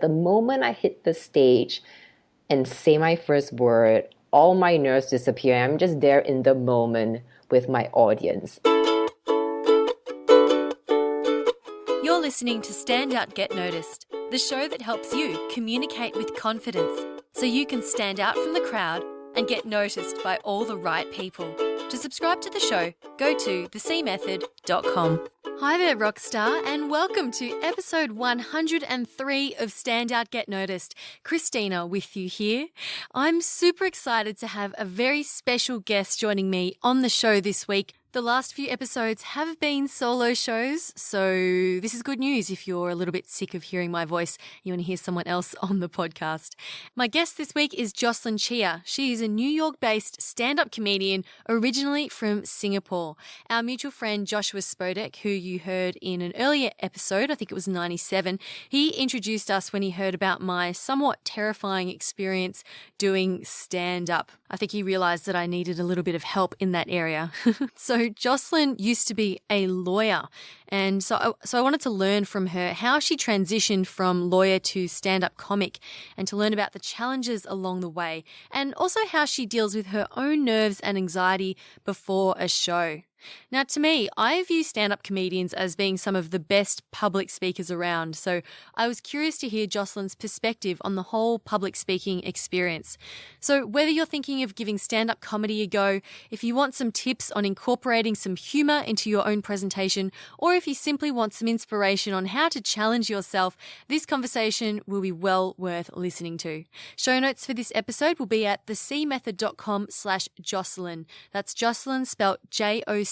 The moment I hit the stage and say my first word, all my nerves disappear. I'm just there in the moment with my audience. You're listening to Stand Out, Get Noticed, the show that helps you communicate with confidence so you can stand out from the crowd and get noticed by all the right people. To subscribe to the show, go to thecmethod.com. Hi there, Rockstar, and welcome to episode 103 of Stand Out, Get Noticed. Christina with you here. I'm super excited to have a very special guest joining me on the show this week. The last few episodes have been solo shows, so this is good news if you're a little bit sick of hearing my voice. You want to hear someone else on the podcast. My guest this week is Jocelyn Chia. She is a New York-based stand-up comedian originally from Singapore. Our mutual friend Joshua Spodek, who you heard in an earlier episode, I think it was 97, he introduced us when he heard about my somewhat terrifying experience doing stand-up. I think he realised that I needed a little bit of help in that area. So Jocelyn used to be a lawyer, and so I wanted to learn from her how she transitioned from lawyer to stand-up comic and to learn about the challenges along the way, and also how she deals with her own nerves and anxiety before a show. Now, to me, I view stand-up comedians as being some of the best public speakers around, so I was curious to hear Jocelyn's perspective on the whole public speaking experience. So whether you're thinking of giving stand-up comedy a go, if you want some tips on incorporating some humour into your own presentation, or if you simply want some inspiration on how to challenge yourself, this conversation will be well worth listening to. Show notes for this episode will be at thecmethod.com/Jocelyn. That's Jocelyn spelt Jocelyn.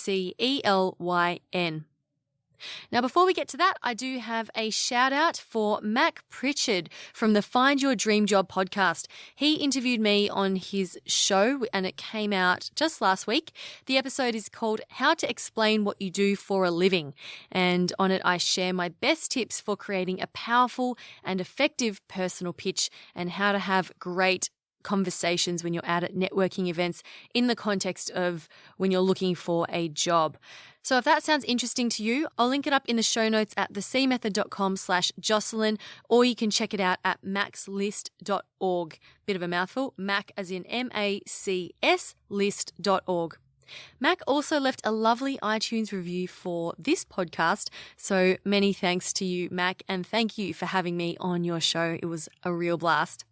Now, before we get to that, I do have a shout out for Mac Pritchard from the Find Your Dream Job podcast. He interviewed me on his show and it came out just last week. The episode is called How to Explain What You Do for a Living. And on it, I share my best tips for creating a powerful and effective personal pitch and how to have great conversations when you're out at networking events in the context of when you're looking for a job. So if that sounds interesting to you, I'll link it up in the show notes at thecmethod.com/Jocelyn, or you can check it out at maxlist.org. Bit of a mouthful, Mac as in MACS list.org. Mac also left a lovely iTunes review for this podcast, so many thanks to you, Mac, and thank you for having me on your show. It was a real blast.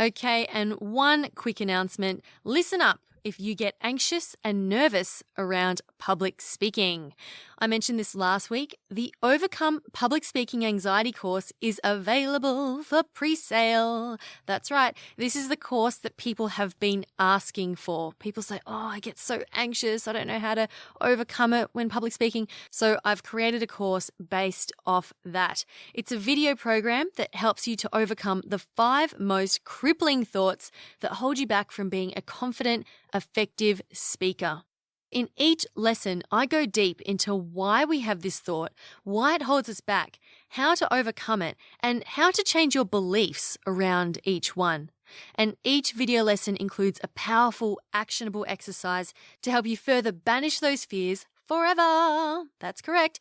Okay, and one quick announcement. Listen up if you get anxious and nervous around public speaking. I mentioned this last week. The Overcome Public Speaking Anxiety course is available for pre-sale. That's right. This is the course that people have been asking for. People say, oh, I get so anxious. I don't know how to overcome it when public speaking. So I've created a course based off that. It's a video program that helps you to overcome the 5 most crippling thoughts that hold you back from being a confident, effective speaker. In each lesson, I go deep into why we have this thought, why it holds us back, how to overcome it, and how to change your beliefs around each one. And each video lesson includes a powerful, actionable exercise to help you further banish those fears forever. That's correct.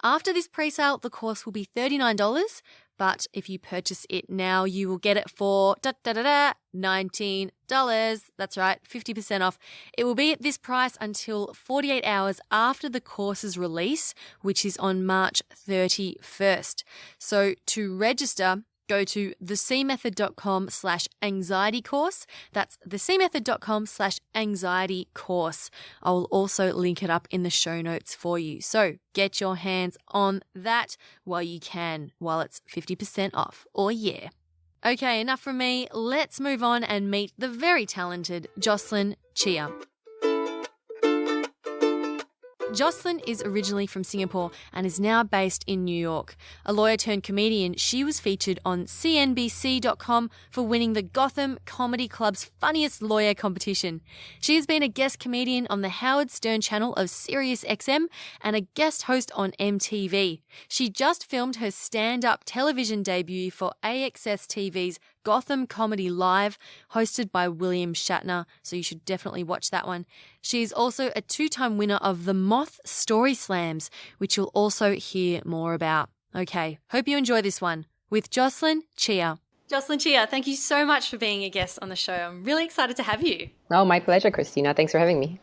After this pre-sale, the course will be $39, but if you purchase it now, you will get it for $19. That's right, 50% off. It will be at this price until 48 hours after the course's release, which is on March 31st. So to register, go to thecmethod.com/anxiety course. That's thecmethod.com/anxiety course. I will also link it up in the show notes for you. So get your hands on that while you can, while it's 50% off. Oh yeah. Okay, enough from me. Let's move on and meet the very talented Jocelyn Chia. Jocelyn is originally from Singapore and is now based in New York. A lawyer turned comedian, she was featured on CNBC.com for winning the Gotham Comedy Club's funniest lawyer competition. She has been a guest comedian on the Howard Stern channel of SiriusXM and a guest host on MTV. She just filmed her stand-up television debut for AXS TV's Gotham Comedy Live, hosted by William Shatner, so you should definitely watch that one. She is also a 2-time winner of the Moth Story Slams, which you'll also hear more about. Okay, hope you enjoy this one. with Jocelyn, Chia. Jocelyn, Chia, thank you so much for being a guest on the show. I'm really excited to have you. Oh, my pleasure, Christina. Thanks for having me.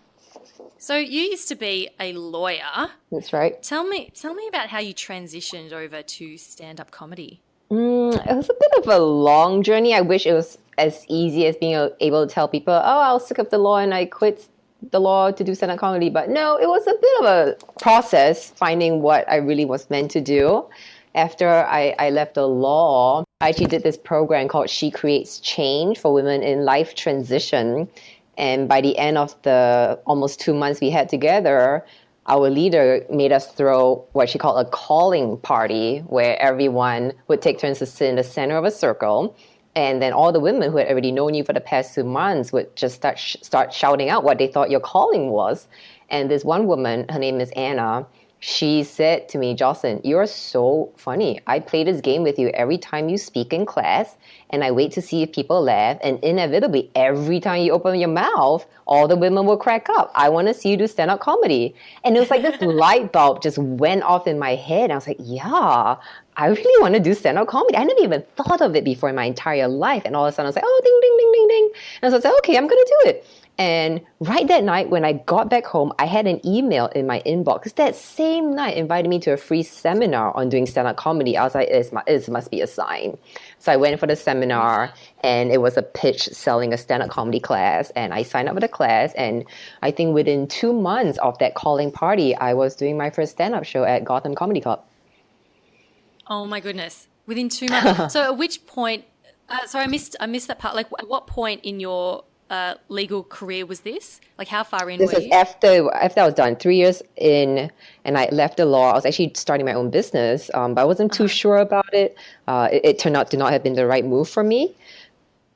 So you used to be a lawyer. That's right. Tell me about how you transitioned over to stand-up comedy. It was a bit of a long journey. I wish it was as easy as being able to tell people, oh, I was sick of the law and I quit the law to do stand-up comedy. But no, it was a bit of a process finding what I really was meant to do. After I left the law, I actually did this program called She Creates Change for women in life transition. And by the end of the almost 2 months we had together, our leader made us throw what she called a calling party, where everyone would take turns to sit in the center of a circle. And then all the women who had already known you for the past 2 months would just start shouting out what they thought your calling was. And this one woman, her name is Anna, she said to me, Jocelyn, you're so funny. I play this game with you every time you speak in class, and I wait to see if people laugh. And inevitably, every time you open your mouth, all the women will crack up. I want to see you do stand-up comedy. And it was like this light bulb just went off in my head. I was like, yeah, I really want to do stand-up comedy. I never even thought of it before in my entire life. And all of a sudden, I was like, oh, ding, ding, ding, ding, ding. And so I was like, okay, I'm going to do it. And right that night, when I got back home, I had an email in my inbox that same night invited me to a free seminar on doing stand-up comedy. I was like, it must be a sign. So I went for the seminar, and it was a pitch selling a stand-up comedy class. And I signed up for the class, and I think within 2 months of that calling party, I was doing my first stand-up show at Gotham Comedy Club. Oh my goodness! Within 2 months. So at which point? Sorry, I missed that part. Like, at what point in your legal career was this? Like, how far in this were was you? After I was done, 3 years in, and I left the law. I was actually starting my own business, but I wasn't too sure about it. It turned out to not have been the right move for me.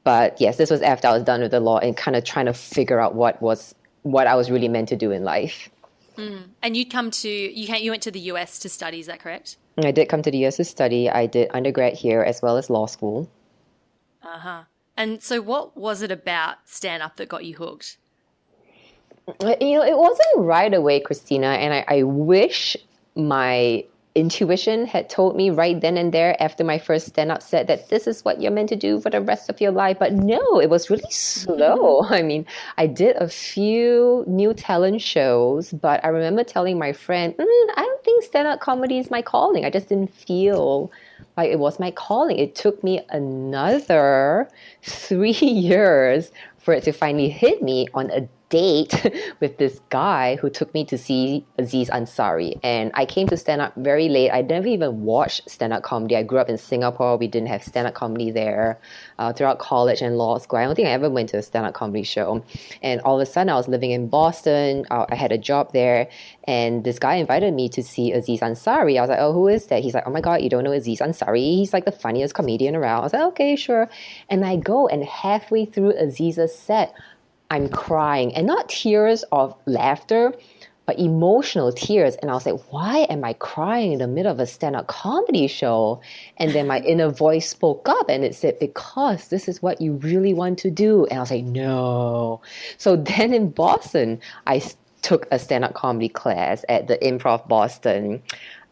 But yes, this was after I was done with the law and kind of trying to figure out what I was really meant to do in life. And you went to the US to study, is that correct? I did come to the US to study. I did undergrad here as well as law school. And so what was it about stand-up that got you hooked? It wasn't right away, Christina, and I wish my intuition had told me right then and there after my first stand-up set that this is what you're meant to do for the rest of your life. But no, it was really slow. I mean, I did a few new talent shows, but I remember telling my friend, I don't think stand-up comedy is my calling. I just didn't feel like it was my calling. It took me another 3 years for it to finally hit me on a date with this guy who took me to see Aziz Ansari. And I came to stand-up very late. I never even watched stand-up comedy. I grew up in Singapore. We didn't have stand-up comedy there. Throughout college and law school, I don't think I ever went to a stand-up comedy show. And all of a sudden, I was living in Boston. I had a job there. And this guy invited me to see Aziz Ansari. I was like, oh, who is that? He's like, oh my God, you don't know Aziz Ansari? He's like the funniest comedian around. I was like, okay, sure. And I go, and halfway through Aziz's set, I'm crying, and not tears of laughter, but emotional tears. And I was like, why am I crying in the middle of a stand-up comedy show? And then my inner voice spoke up and it said, because this is what you really want to do. And I was like, no. So then in Boston, I took a stand-up comedy class at the Improv Boston.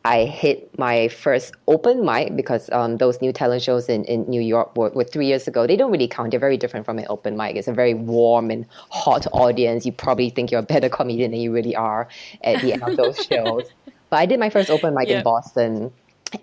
I hit my first open mic because those new talent shows in New York were 3 years ago. They don't really count. They're very different from an open mic. It's a very warm and hot audience. You probably think you're a better comedian than you really are at the end of those shows. But I did my first open mic in Boston,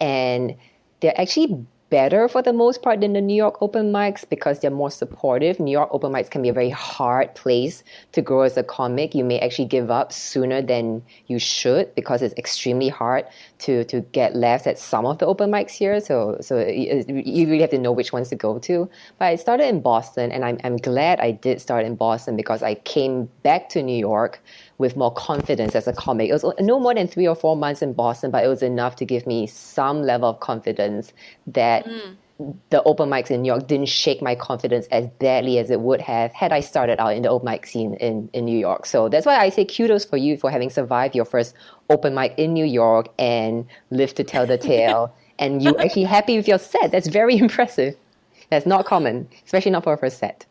and they're actually better for the most part than the New York open mics because they're more supportive. New York open mics can be a very hard place to grow as a comic. You may actually give up sooner than you should because it's extremely hard to get laughs at some of the open mics here. So you really have to know which ones to go to. But I started in Boston, and I'm glad I did start in Boston because I came back to New York with more confidence as a comic. It was no more than 3 or 4 months in Boston, but it was enough to give me some level of confidence that the open mics in New York didn't shake my confidence as badly as it would have had I started out in the open mic scene in New York. So that's why I say kudos for you for having survived your first open mic in New York and lived to tell the tale. And you actually happy with your set. That's very impressive. That's not common, especially not for a first set.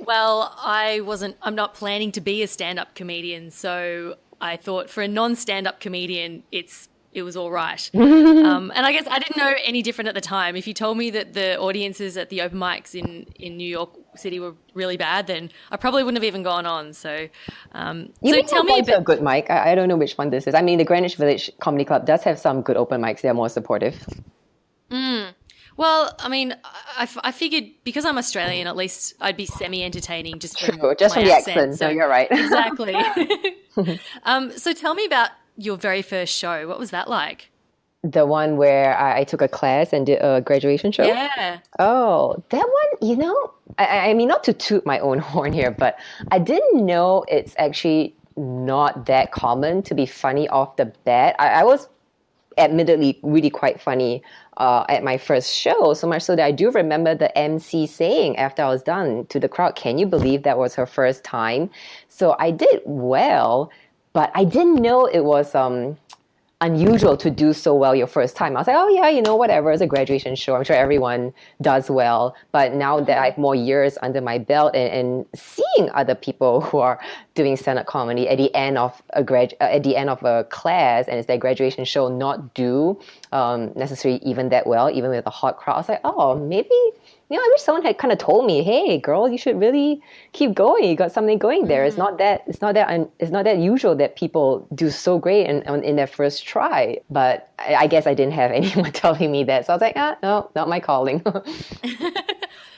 Well, I'm not planning to be a stand-up comedian, so I thought for a non-stand-up comedian, it's it was all right. And I guess I didn't know any different at the time. If you told me that the audiences at the open mics in New York City were really bad, then I probably wouldn't have even gone on. So, You tell me a bit. a good mic. I don't know which one this is. I mean, the Greenwich Village Comedy Club does have some good open mics. They're more supportive. Well, I mean, I figured because I'm Australian, at least I'd be semi-entertaining just from True, just my from the accent. accent. No, you're right. Exactly. So tell me about your very first show. What was that like? The one where I took a class and did a graduation show? Yeah. Oh, that one, I mean, not to toot my own horn here, but I didn't know it's actually not that common to be funny off the bat. I was admittedly really quite funny at my first show, so much so that I do remember the MC saying after I was done to the crowd, "Can you believe that was her first time?" So I did well, but I didn't know it was unusual to do so well your first time. I was like, oh yeah, whatever, it's a graduation show. I'm sure everyone does well. But now that I have more years under my belt and seeing other people who are doing stand-up comedy at the end of a class and it's their graduation show not do necessarily even that well, even with a hot crowd, I was like, oh, maybe. I wish someone had kind of told me, "Hey, girl, you should really keep going. You got something going there. It's not that usual that people do so great in their first try." But I guess I didn't have anyone telling me that, so I was like, no, not my calling.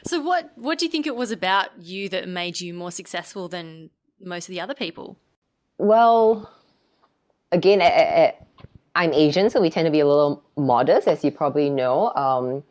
So what do you think it was about you that made you more successful than most of the other people? Well, again, I'm Asian, so we tend to be a little modest, as you probably know.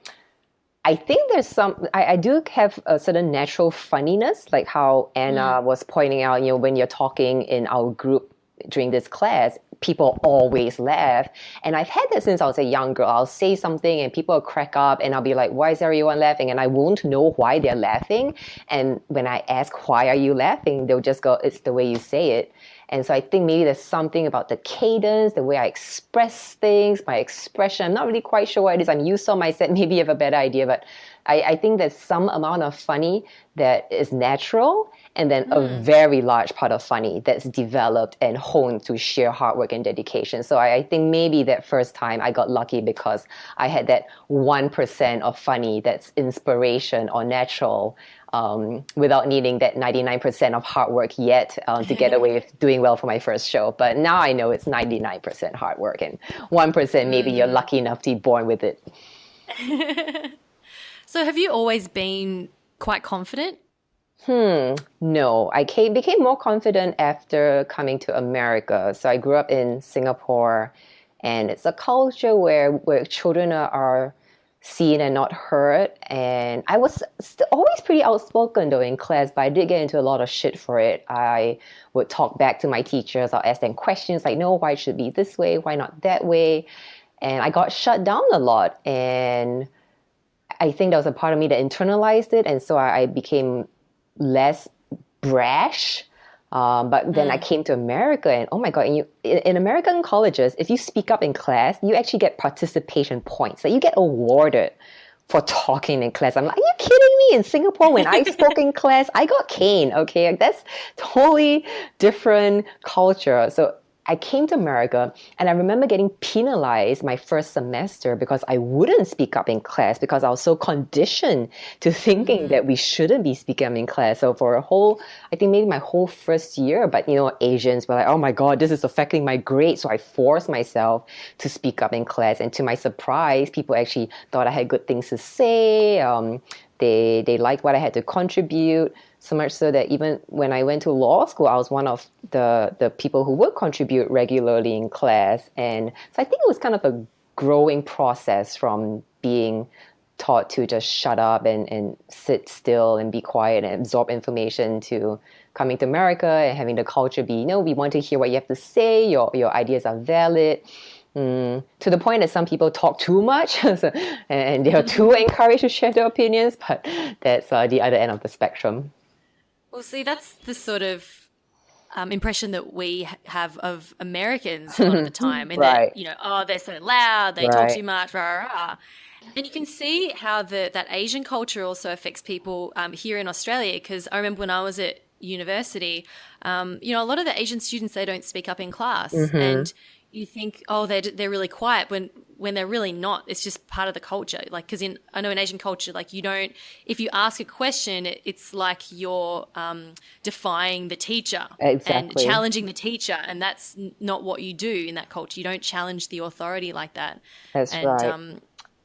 I think there's I do have a certain natural funniness, like how Anna was pointing out, when you're talking in our group during this class, people always laugh. And I've had that since I was a young girl. I'll say something and people will crack up and I'll be like, why is everyone laughing? And I won't know why they're laughing. And when I ask, why are you laughing? They'll just go, it's the way you say it. And so I think maybe there's something about the cadence, the way I express things, my expression. I'm not really quite sure what it is. I'm used to on my set. Maybe you have a better idea, but I think there's some amount of funny that is natural and then a very large part of funny that's developed and honed through sheer hard work and dedication. So I think maybe that first time I got lucky because I had that 1% of funny that's inspiration or natural, without needing that 99% of hard work yet to get away with doing well for my first show. But now I know it's 99% hard work and 1% maybe you're lucky enough to be born with it. So have you always been quite confident? No, I became more confident after coming to America. So I grew up in Singapore, and it's a culture where children are seen and not heard. And I was always pretty outspoken though in class, but I did get into a lot of shit for it. I would talk back to my teachers. I'll ask them questions like, no, why it should be this way? Why not that way? And I got shut down a lot. And I think there was a part of me that internalized it. And so I became less brash. But then I came to America and oh my God, in American colleges, if you speak up in class, you actually get participation points. Like you get awarded for talking in class. I'm like, are you kidding me? In Singapore, when I spoke in class, I got caned, okay? Like, that's totally different culture. So I came to America and I remember getting penalized my first semester because I wouldn't speak up in class because I was so conditioned to thinking that we shouldn't be speaking up in class. So for I think maybe my whole first year, but Asians were like, oh my God, this is affecting my grades. So I forced myself to speak up in class. And to my surprise, people actually thought I had good things to say. They liked what I had to contribute. So much so that even when I went to law school, I was one of the people who would contribute regularly in class. And so I think it was kind of a growing process from being taught to just shut up and sit still and be quiet and absorb information to coming to America and having the culture be, we want to hear what you have to say, your ideas are valid. To the point that some people talk too much and they are too encouraged to share their opinions, but that's the other end of the spectrum. Well, see, that's the sort of impression that we have of Americans a lot of the time. And right. that, they're so loud, they talk too much, rah, rah, rah. And you can see how that Asian culture also affects people here in Australia, because I remember when I was at university, a lot of the Asian students, they don't speak up in class. And, you think, oh, they're really quiet when they're really not. It's just part of the culture. Like, because I know in Asian culture, like you don't, if you ask a question, it's like you're defying the teacher and Exactly. challenging the teacher, and that's not what you do in that culture. You don't challenge the authority like that. That's And right.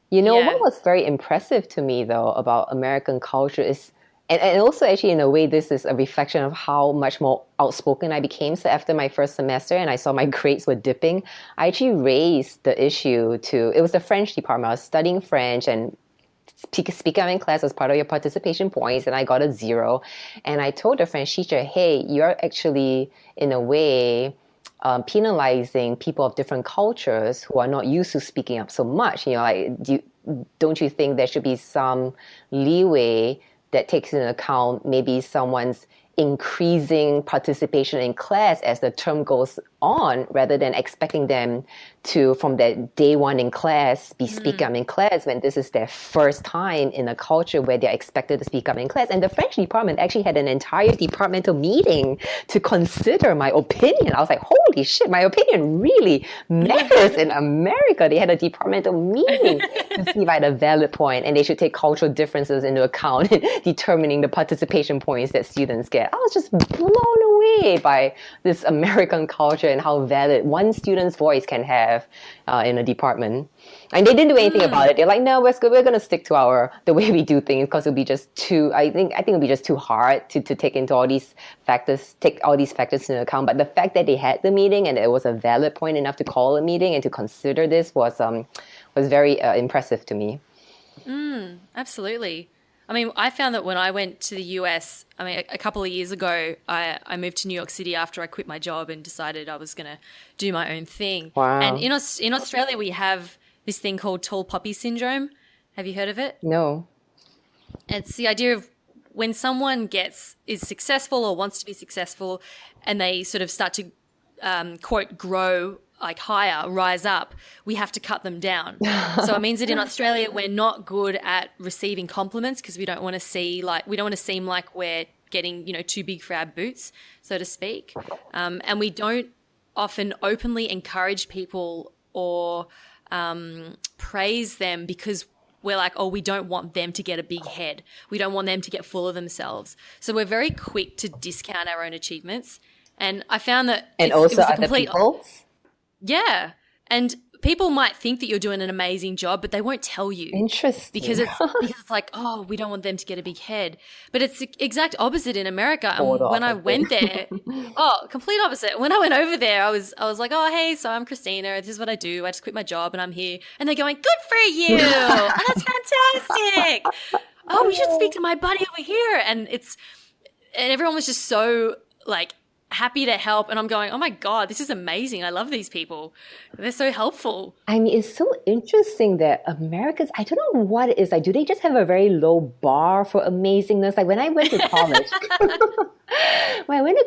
You know, what yeah, was very impressive to me, though, about American culture is, and also actually in a way, this is a reflection of how much more outspoken I became. So after my first semester and I saw my grades were dipping, I actually raised the issue to, it was the French department. I was studying French and speaking up in class was part of your participation points, and I got a 0. And I told the French teacher, hey, you're actually, in a way, penalizing people of different cultures who are not used to speaking up so much. You know, like, don't you think there should be some leeway that takes into account maybe someone's increasing participation in class as the term goes on, rather than expecting them to, from their day one in class, be speaking up in class when this is their first time in a culture where they're expected to speak up in class. And the French department actually had an entire departmental meeting to consider my opinion. I was like, holy shit, my opinion really matters in America. They had a departmental meeting to see if I had a valid point, and they should take cultural differences into account in determining the participation points that students get. I was just blown away by this American culture and how valid one student's voice can have in a department. And they didn't do anything about it. They're like, no, we're going to stick to the way we do things, because it'll be just too, I think it'll be just too hard to take into all these factors into account. But the fact that they had the meeting and it was a valid point enough to call a meeting and to consider this was very impressive to me. absolutely. I mean, I found that when I went to the US, I mean, a couple of years ago, I moved to New York City after I quit my job and decided I was going to do my own thing. Wow. And in Australia, we have this thing called tall poppy syndrome. Have you heard of it? No. It's the idea of when someone is successful or wants to be successful, and they sort of start to, quote, grow like higher, rise up, we have to cut them down. So it means that in Australia, we're not good at receiving compliments because we don't want to seem like we're getting, too big for our boots, so to speak. And we don't often openly encourage people or praise them because we're like, oh, we don't want them to get a big head. We don't want them to get full of themselves. So we're very quick to discount our own achievements. And I found that and it also was a other complete people's? Yeah. And people might think that you're doing an amazing job, but they won't tell you. Interesting. Because it's like, oh, we don't want them to get a big head. But it's the exact opposite in America. And when I went there, complete opposite. When I went over there, I was like, oh, hey, so I'm Christina. This is what I do. I just quit my job and I'm here. And they're going, good for you. Oh, that's fantastic. Oh, we should speak to my buddy over here. And everyone was just so like happy to help, and I'm going, oh my God, this is amazing. I love these people. They're so helpful. I mean, it's so interesting that Americans, I don't know what it is. Like, do they just have a very low bar for amazingness? Like when I went to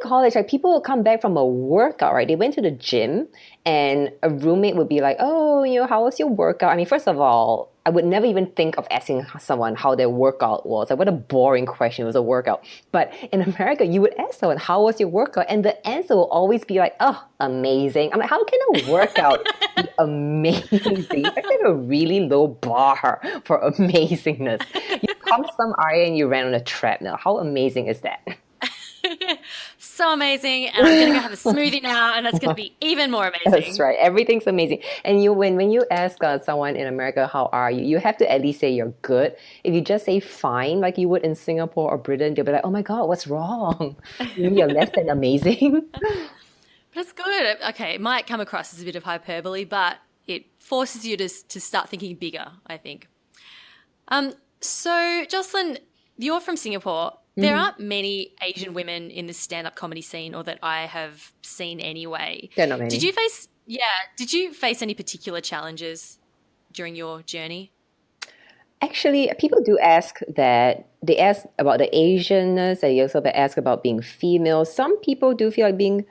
college, like people would come back from a workout, right? They went to the gym and a roommate would be like, oh, how was your workout? I mean, first of all, I would never even think of asking someone how their workout was. Like, what a boring question. It was a workout. But in America, you would ask someone, how was your workout? And the answer will always be like, oh, amazing. I'm like, how can a workout be amazing? You have to have a really low bar for amazingness. You pumped some iron, you ran on a treadmill. How amazing is that? So amazing, and I'm gonna go have a smoothie now, and that's gonna be even more amazing. That's right. Everything's amazing. And when you ask someone in America, how are you? You have to at least say you're good. If you just say fine, like you would in Singapore or Britain, they'll be like, oh my God, what's wrong? You're less than amazing. But it's good. Okay, it might come across as a bit of hyperbole, but it forces you to start thinking bigger, I think. So Jocelyn, you're from Singapore. There aren't many Asian women in the stand-up comedy scene, or that I have seen anyway. There are not many. Did you face any particular challenges during your journey? Actually, people do ask that. They ask about the Asianness. They also ask about being female. Some people do feel like being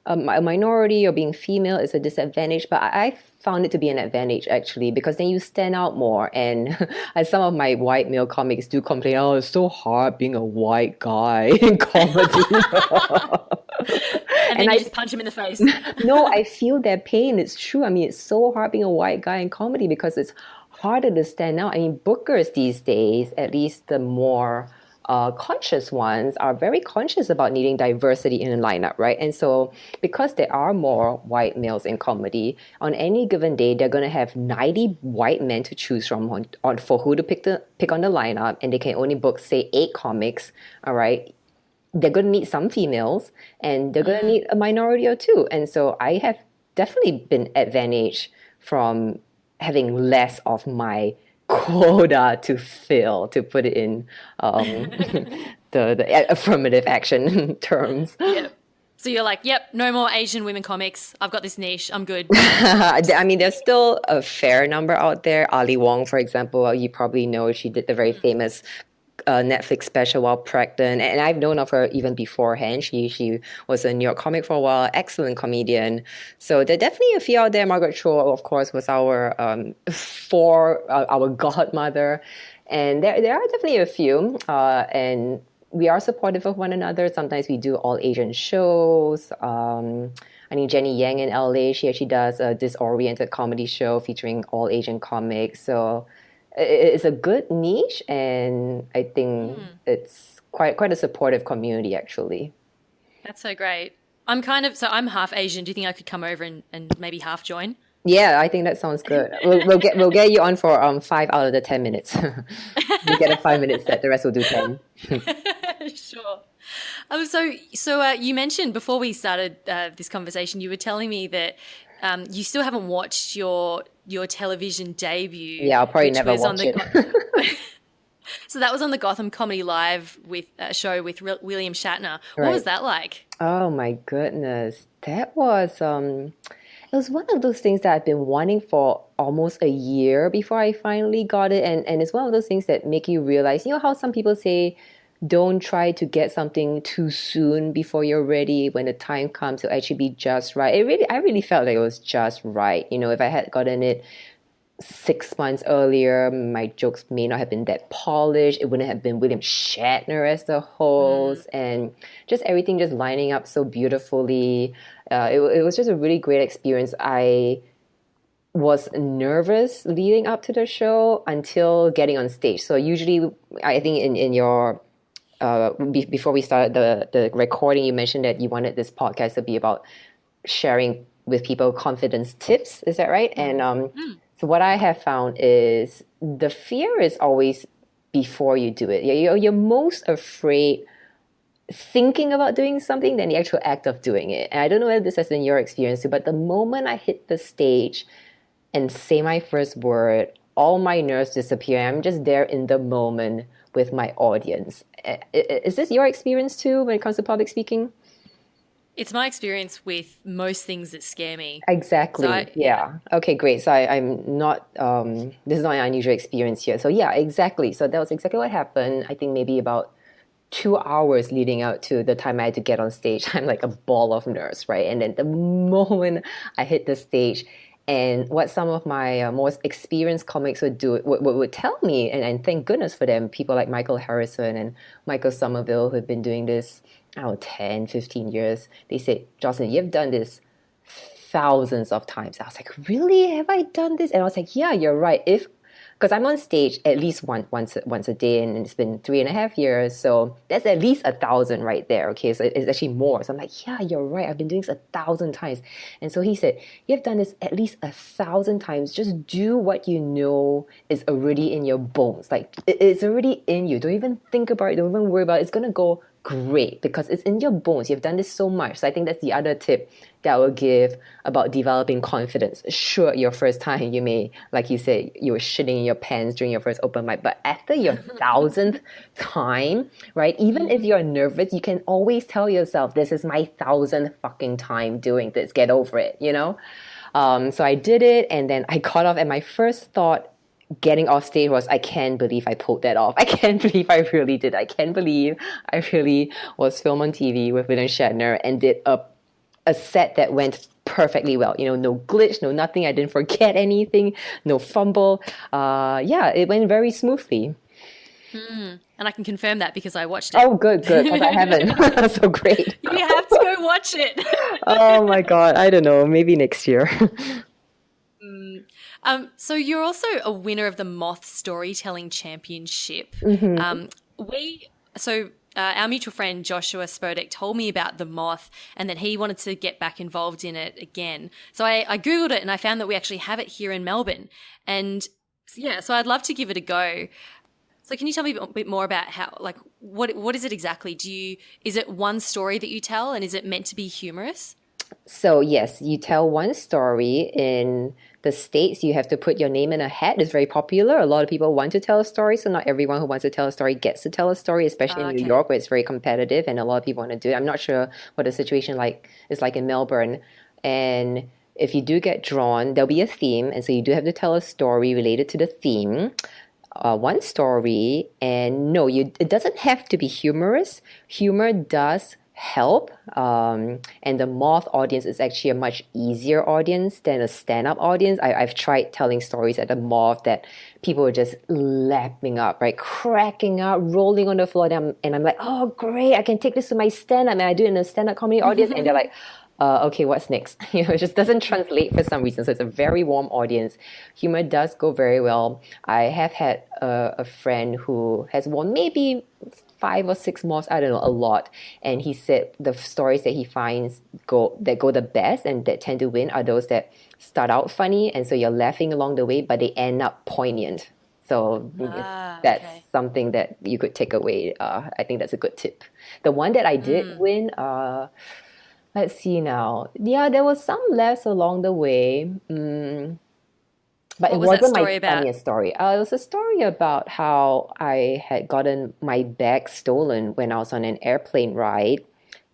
a minority or being female is a disadvantage, but I found it to be an advantage actually, because then you stand out more. And as some of my white male comics do complain, oh, it's so hard being a white guy in comedy. And then you just punch him in the face. No, I feel their pain. It's true. I mean, it's so hard being a white guy in comedy because it's harder to stand out. I mean, bookers these days, at least the more conscious ones, are very conscious about needing diversity in a lineup, right? And so, because there are more white males in comedy, on any given day, they're going to have 90 white men to choose from for who to pick on the lineup, and they can only book, say, 8 comics, all right? They're going to need some females, and they're going to need a minority or two. And so I have definitely been advantaged from having less of my quota to fill, to put it in the affirmative action terms. Yep. So you're like, yep, no more Asian women comics. I've got this niche. I'm good. I mean, there's still a fair number out there. Ali Wong, for example, you probably know, she did the very famous Netflix special while pregnant, and I've known of her even beforehand. She was a New York comic for a while, excellent comedian. So there are definitely a few out there. Margaret Cho, of course, was our godmother, and there are definitely a few, and we are supportive of one another. Sometimes we do all Asian shows. I mean, Jenny Yang in LA, she actually does a disoriented comedy show featuring all Asian comics. So it's a good niche, and I think it's quite a supportive community, actually. That's so great. I'm half Asian. Do you think I could come over and maybe half join? Yeah, I think that sounds good. We'll get you on for 5 out of the 10 minutes. You get a 5-minute set. The rest will do 10. Sure. So you mentioned before we started this conversation, you were telling me that you still haven't watched your television debut. Yeah, I'll probably never watch it. So that was on the Gotham Comedy Live with a show with William Shatner. What Right. was that like? Oh my goodness, that was it was one of those things that I've been wanting for almost a year before I finally got it, and it's one of those things that make you realize, you know how some people say, don't try to get something too soon before you're ready. When the time comes, it'll actually be just right. I really felt like it was just right. You know, if I had gotten it 6 months earlier, my jokes may not have been that polished. It wouldn't have been William Shatner as the host, and just everything just lining up so beautifully. It was just a really great experience. I was nervous leading up to the show until getting on stage. So usually, I think in your before we started the recording, you mentioned that you wanted this podcast to be about sharing with people confidence tips. Is that right? And so what I have found is the fear is always before you do it. You're most afraid thinking about doing something than the actual act of doing it. And I don't know whether this has been your experience too, but the moment I hit the stage and say my first word, all my nerves disappear. I'm just there in the moment with my audience. Is this your experience too when it comes to public speaking? It's my experience with most things that scare me. Exactly. So yeah. Okay, great. So I'm not, this is not an unusual experience here. So yeah, exactly. So that was exactly what happened. I think maybe about 2 hours leading out to the time I had to get on stage, I'm like a ball of nerves, right? And then the moment I hit the stage, and what some of my most experienced comics would do would tell me, and thank goodness for them, people like Michael Harrison and Michael Somerville, who've been doing this, I don't know, 10, 15 years. They said, Jocelyn, you've done this thousands of times. I was like, really? Have I done this? And I was like, yeah, you're right. Because I'm on stage at least once a day, and it's been 3.5 years, so that's at least 1,000 right there. Okay, so it's actually more. So I'm like, yeah, you're right. I've been doing this 1,000 times. And so he said, you've done this at least 1,000 times. Just do what you know is already in your bones. Like it's already in you. Don't even think about it. Don't even worry about it. It's gonna go great because it's in your bones. You've done this so much. So I think that's the other tip that I will give about developing confidence. Sure, your first time you may, like you said, you were shitting in your pants during your first open mic, but after your 1,000th time, right? Even if you're nervous, you can always tell yourself, this is my 1,000th fucking time doing this. Get over it, you know? So I did it, and then I got off, and my first thought getting off stage was, I can't believe I pulled that off. I can't believe I really did. I can't believe I really was filmed on TV with William Shatner and did a set that went perfectly well. You know, no glitch, no nothing. I didn't forget anything, no fumble. Yeah, it went very smoothly. And I can confirm that because I watched it. Oh, good, because I haven't. So great. You have to go watch it. Oh my God, I don't know, maybe next year. So you're also a winner of the Moth Storytelling Championship. We so our mutual friend Joshua Spodek told me about the Moth and that he wanted to get back involved in it again. So I googled it and I found that we actually have it here in Melbourne. And yeah, so I'd love to give it a go. So can you tell me a bit more about how, like, what is it exactly? Is it one story that you tell, and is it meant to be humorous? So yes, you tell one story. In the States, you have to put your name in a hat. It's very popular. A lot of people want to tell a story, so not everyone who wants to tell a story gets to tell a story, especially in New Okay. York where it's very competitive and a lot of people want to do it. I'm not sure what the situation is like in Melbourne. And if you do get drawn, there'll be a theme, and so you do have to tell a story related to the theme. One story, and no, it doesn't have to be humorous. Humor does help, and the Moth audience is actually a much easier audience than a stand-up audience. I've tried telling stories at the Moth that people are just lapping up, right, cracking up, rolling on the floor, and I'm like, oh great, I can take this to my stand-up, and I do it in a stand-up comedy audience, and they're like, okay, what's next? It just doesn't translate for some reason. So it's a very warm audience. Humor does go very well. I have had a friend who has won maybe 5 or 6 Moths, I don't know, a lot. And he said the stories that he finds go the best and that tend to win are those that start out funny, and so you're laughing along the way, but they end up poignant. So that's Okay. something that you could take away. I think that's a good tip. The one that I did win, let's see now. Yeah, there was some laughs along the way, but it What was that wasn't my story about? funniest story. It was a story about how I had gotten my bag stolen when I was on an airplane ride.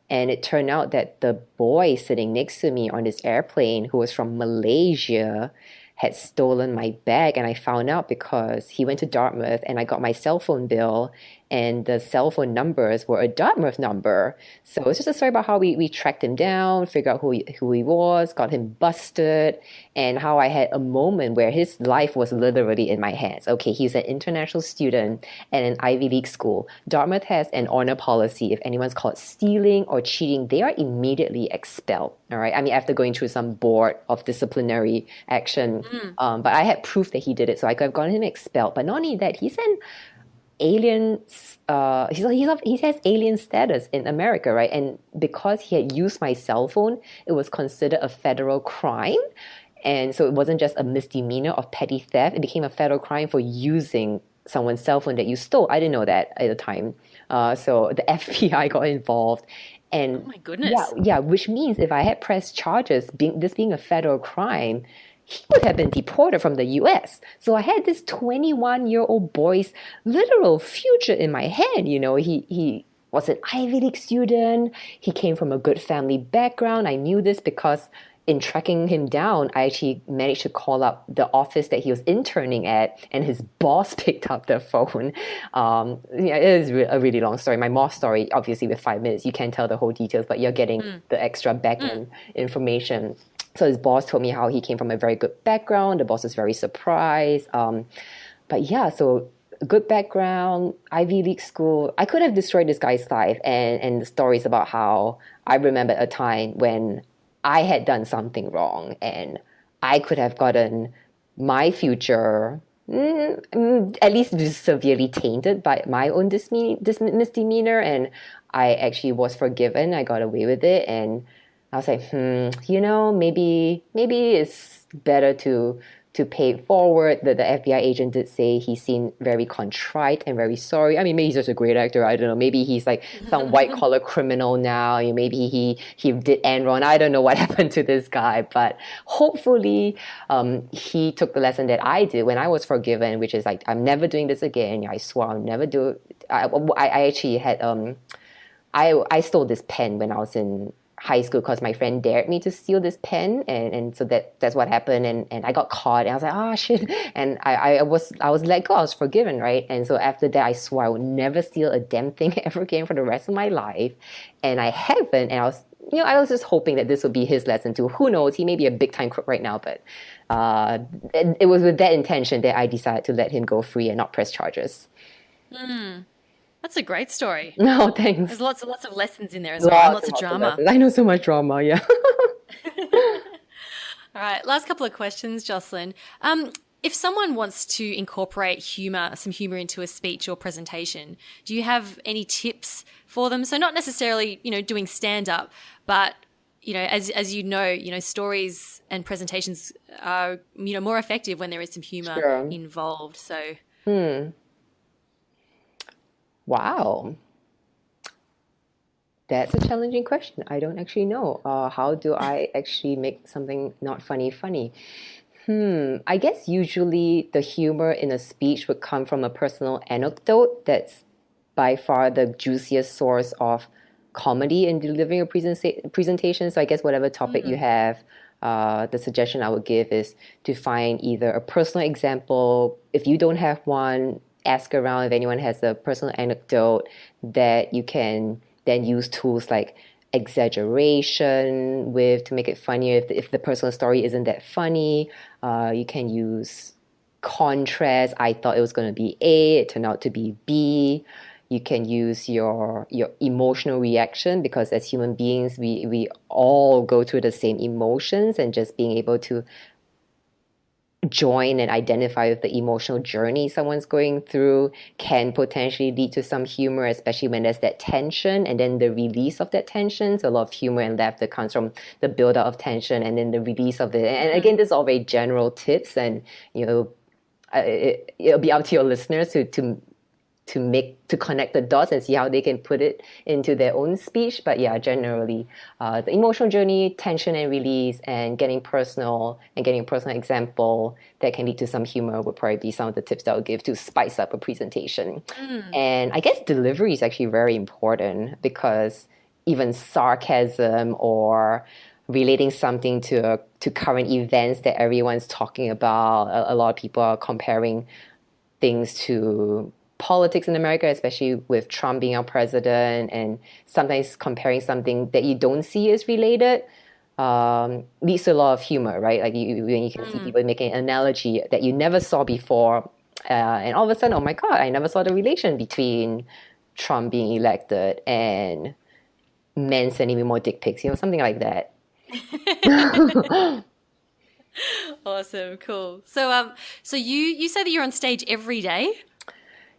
And it turned out that the boy sitting next to me on this airplane, who was from Malaysia, had stolen my bag. And I found out because he went to Dartmouth and I got my cell phone bill, and the cell phone numbers were a Dartmouth number. So it's just a story about how we tracked him down, figured out who he was, got him busted, and how I had a moment where his life was literally in my hands. Okay, he's an international student at an Ivy League school. Dartmouth has an honor policy. If anyone's caught stealing or cheating, they are immediately expelled. All right. I mean, after going through some board of disciplinary action, but I had proof that he did it, so I could have gotten him expelled. But not only that, he's an alien. He has alien status in America, right? And because he had used my cell phone, it was considered a federal crime. And so it wasn't just a misdemeanor of petty theft; it became a federal crime for using someone's cell phone that you stole. I didn't know that at the time. So the FBI got involved. And Oh my goodness. yeah, which means if I had pressed charges, this being a federal crime, he would have been deported from the US. So I had this 21-year-old boy's literal future in my hand. He was an Ivy League student. He came from a good family background. I knew this because in tracking him down, I actually managed to call up the office that he was interning at, and his boss picked up the phone. Yeah, it is a really long story. My Moth story, obviously, with 5 minutes, you can't tell the whole details, but you're getting the extra back-end information. So his boss told me how he came from a very good background. The boss was very surprised. But yeah, so good background, Ivy League school. I could have destroyed this guy's life. And the stories about how I remember a time when I had done something wrong and I could have gotten my future at least severely tainted by my own misdemeanor. And I actually was forgiven. I got away with it. And I was like, maybe it's better to pay it forward. The FBI agent did say he seemed very contrite and very sorry. I mean, maybe he's just a great actor. I don't know. Maybe he's like some white collar criminal now. Maybe he did Enron. I don't know what happened to this guy, but hopefully he took the lesson that I did when I was forgiven, which is like, I'm never doing this again. I swore I'll never do it. I actually had I stole this pen when I was in high school because my friend dared me to steal this pen, and so that's what happened, and I got caught, and I was like, oh shit, and I was let go. I was forgiven, right? And so after that, I swore I would never steal a damn thing ever again for the rest of my life, and I haven't. And I was just hoping that this would be his lesson too. Who knows? He may be a big time crook right now, but it was with that intention that I decided to let him go free and not press charges. That's a great story. No, thanks. There's lots of lessons in there as well, and lots of drama. lessons. I know so much drama, yeah. All right, last couple of questions, Jocelyn. If someone wants to incorporate some humor into a speech or presentation, do you have any tips for them? So not necessarily, doing stand-up, but, as stories and presentations are, more effective when there is some humor Sure. involved. So, Wow. That's a challenging question. I don't actually know. How do I actually make something not funny funny? I guess usually the humor in a speech would come from a personal anecdote that's by far the juiciest source of comedy in delivering a presentation. So I guess whatever topic you have, the suggestion I would give is to find either a personal example. If you don't have one, ask around if anyone has a personal anecdote that you can then use tools like exaggeration to make it funnier. If the personal story isn't that funny, you can use contrast. I thought it was going to be A, it turned out to be B. You can use your emotional reaction, because as human beings, we all go through the same emotions, and just being able to join and identify with the emotional journey someone's going through can potentially lead to some humor, especially when there's that tension and then the release of that tension. So a lot of humor and laughter comes from the buildup of tension and then the release of it. And again, this is all very general tips, and it'll be up to your listeners to connect the dots and see how they can put it into their own speech. But yeah, generally, the emotional journey, tension and release, and getting personal example that can lead to some humor would probably be some of the tips that I would give to spice up a presentation. And I guess delivery is actually very important, because even sarcasm or relating something to current events that everyone's talking about, a lot of people are comparing things to politics in America, especially with Trump being our president, and sometimes comparing something that you don't see as related leads to a lot of humor, right? Like when you can see people making an analogy that you never saw before, and all of a sudden, oh my God, I never saw the relation between Trump being elected and men sending me more dick pics, something like that. Awesome, cool. So you say that you're on stage every day?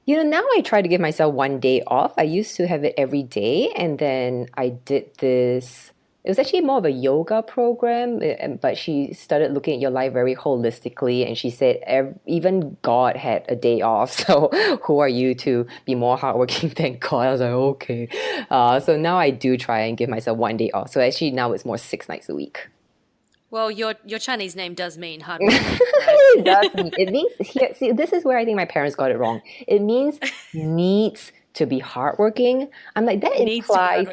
Now I try to give myself one day off. I used to have it every day, and then I did this. It was actually more of a yoga program, but she started looking at your life very holistically, and she said even God had a day off. So who are you to be more hardworking than God? I was like, okay. So now I do try and give myself one day off. So actually now it's more 6 nights a week. Well, your Chinese name does mean hardworking. It does mean. It means here. See, this is where I think my parents got it wrong. It means needs to be hardworking. I'm like, that implies,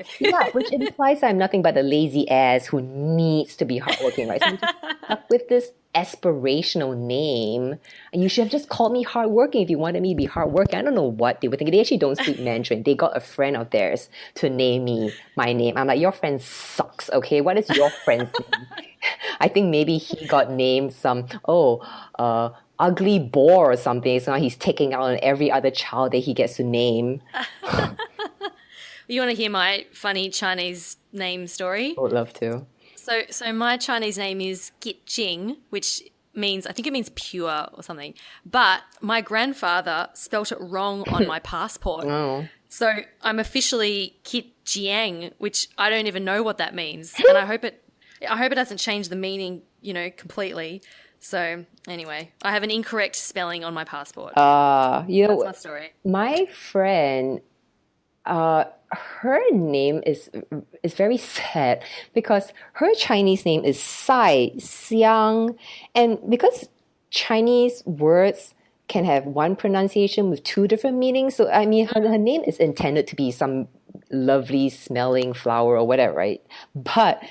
which implies I'm nothing but a lazy ass who needs to be hardworking, right? So I'm just stuck with this aspirational name, and you should have just called me hardworking if you wanted me to be hardworking. I don't know what they were thinking. They actually don't speak Mandarin. They got a friend of theirs to name me my name. I'm like, your friend sucks, okay? What is your friend's name? I think maybe he got named some, ugly boar or something. So now he's taking out on every other child that he gets to name. You want to hear my funny Chinese name story? I would love to. So my Chinese name is Git Jing, which means, I think it means pure or something. But my grandfather spelt it wrong on my passport. Oh. So I'm officially Kit Jiang, which I don't even know what that means. And I hope it doesn't change the meaning, completely. So anyway, I have an incorrect spelling on my passport. That's my story. My friend, her name is very sad because her Chinese name is Sai Xiang, and because Chinese words can have one pronunciation with 2 different meanings, so I mean her name is intended to be some lovely smelling flower or whatever, right? But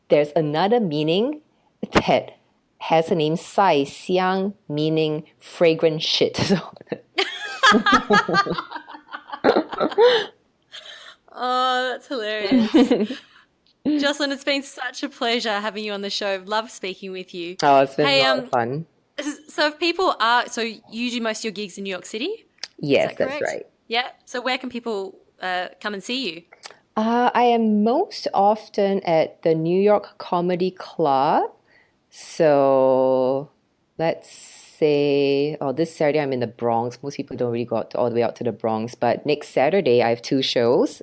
there's another meaning that has the name Sai Xiang, meaning fragrant shit. Oh, that's hilarious. Jocelyn, it's been such a pleasure having you on the show. Love speaking with you. Oh, it's been a lot of fun. So if you do most of your gigs in New York City? Yes, that's right. Yeah. So where can people come and see you? I am most often at the New York Comedy Club. So let's say, oh, this Saturday I'm in the Bronx. Most people don't really go out all the way out to the Bronx, but next Saturday I have two shows.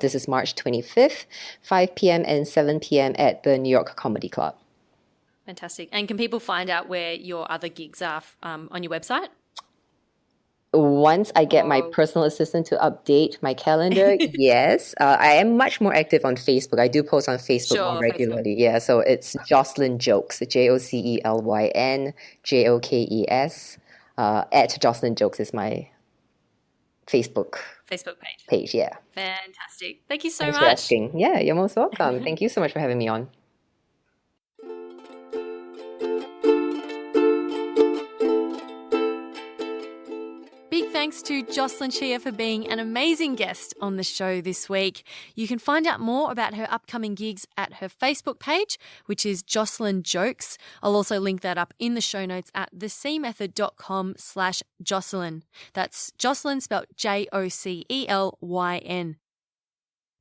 This is March 25th, 5 p.m. and 7 p.m. at the New York Comedy Club. Fantastic. And can people find out where your other gigs are on your website? Once I get my personal assistant to update my calendar, yes. I am much more active on Facebook. I do post on Facebook more regularly. Facebook. Yeah, so it's Jocelyn Jokes, Jocelyn Jokes, at Jocelyn Jokes is my Facebook page. Yeah. Fantastic. Thank you so Thanks much. for asking. Yeah, you're most welcome. Thank you so much for having me on. Big thanks to Jocelyn Chia for being an amazing guest on the show this week. You can find out more about her upcoming gigs at her Facebook page, which is Jocelyn Jokes. I'll also link that up in the show notes at thecmethod.com/Jocelyn. That's Jocelyn spelled Jocelyn.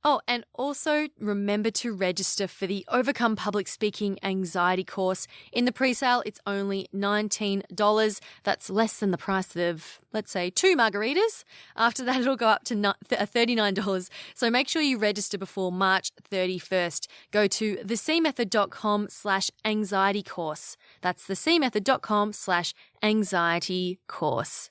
Oh, and also remember to register for the Overcome Public Speaking Anxiety course. In the pre-sale, it's only $19. That's less than the price of, let's say, 2 margaritas. After that, it'll go up to $39. So make sure you register before March 31st. Go to thecmethod.com/anxiety course. That's thecmethod.com/anxiety course.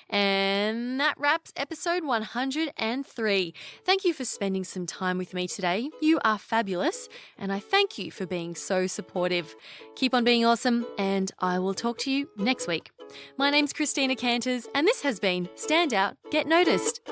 And that wraps episode 103. Thank you for spending some time with me today. You are fabulous, and I thank you for being so supportive. Keep on being awesome, and I will talk to you next week. My name's Christina Canters, and this has been Stand Out, Get Noticed.